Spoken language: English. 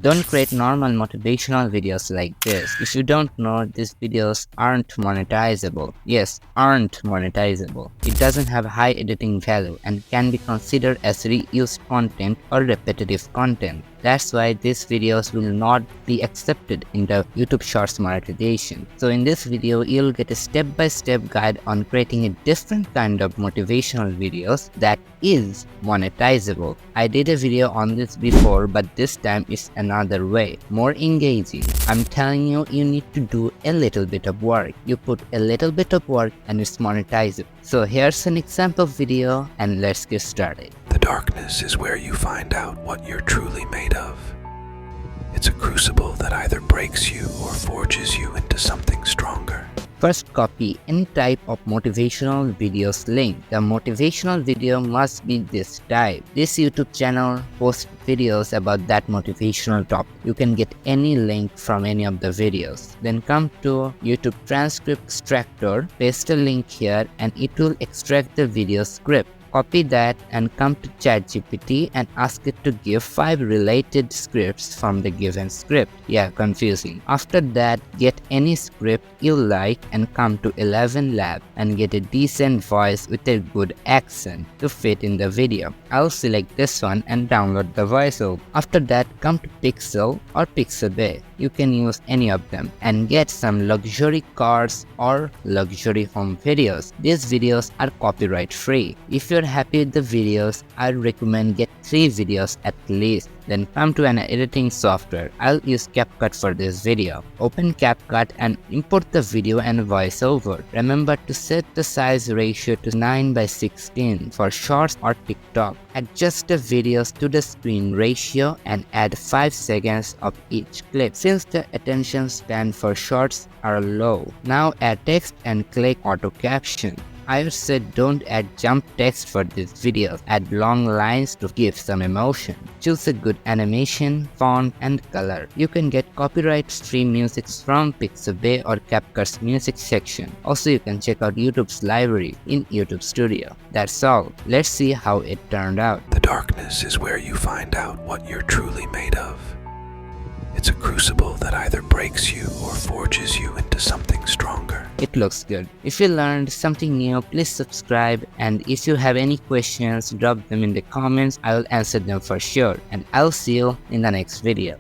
Don't create normal motivational videos like this. If you don't know, these videos aren't monetizable. Yes, aren't monetizable. It doesn't have high editing value and can be considered as reused content or repetitive content. That's why these videos will not be accepted in the YouTube Shorts monetization. So in this video, you'll get a step-by-step guide on creating a different kind of motivational videos that is monetizable. I did a video on this before, but this time it's another way, more engaging. I'm telling you, you need to do a little bit of work. You put a little bit of work and it's monetizable. So here's an example video and let's get started. The darkness is where you find out what you're truly made of. It's a crucible that either breaks you or forges you into something stronger. First, copy any type of motivational videos link. The motivational video must be this type. This YouTube channel posts videos about that motivational topic. You can get any link from any of the videos. Then come to YouTube transcript extractor, paste a link here and it will extract the video script. Copy that and come to ChatGPT and ask it to give 5 related scripts from the given script. Yeah, confusing. After that, get any script you like and come to 11 Lab and get a decent voice with a good accent to fit in the video. I'll select this one and download the voiceover. After that, come to Pixel or Pixabay. You can use any of them and get some luxury cars or luxury home videos. These videos are copyright free. If you're happy with the videos, I recommend get 3 videos at least. Then come to an editing software. I'll use CapCut for this video. Open CapCut and import the video and voiceover. Remember to set the size ratio to 9:16 for Shorts or TikTok. Adjust the videos to the screen ratio and add 5 seconds of each clip. Since the attention span for Shorts are low, now add text and click auto caption. I said don't add jump text for this video, add long lines to give some emotion. Choose a good animation, font and color. You can get copyright-free music from Pixabay or CapCut's music section. Also, you can check out YouTube's library in YouTube Studio. That's all. Let's see how it turned out. The darkness is where you find out what you're truly made of. It's a crucible that either breaks you or forges you into something stronger. It looks good. If you learned something new, please subscribe, and if you have any questions, drop them in the comments. I will answer them for sure, and I'll see you in the next video.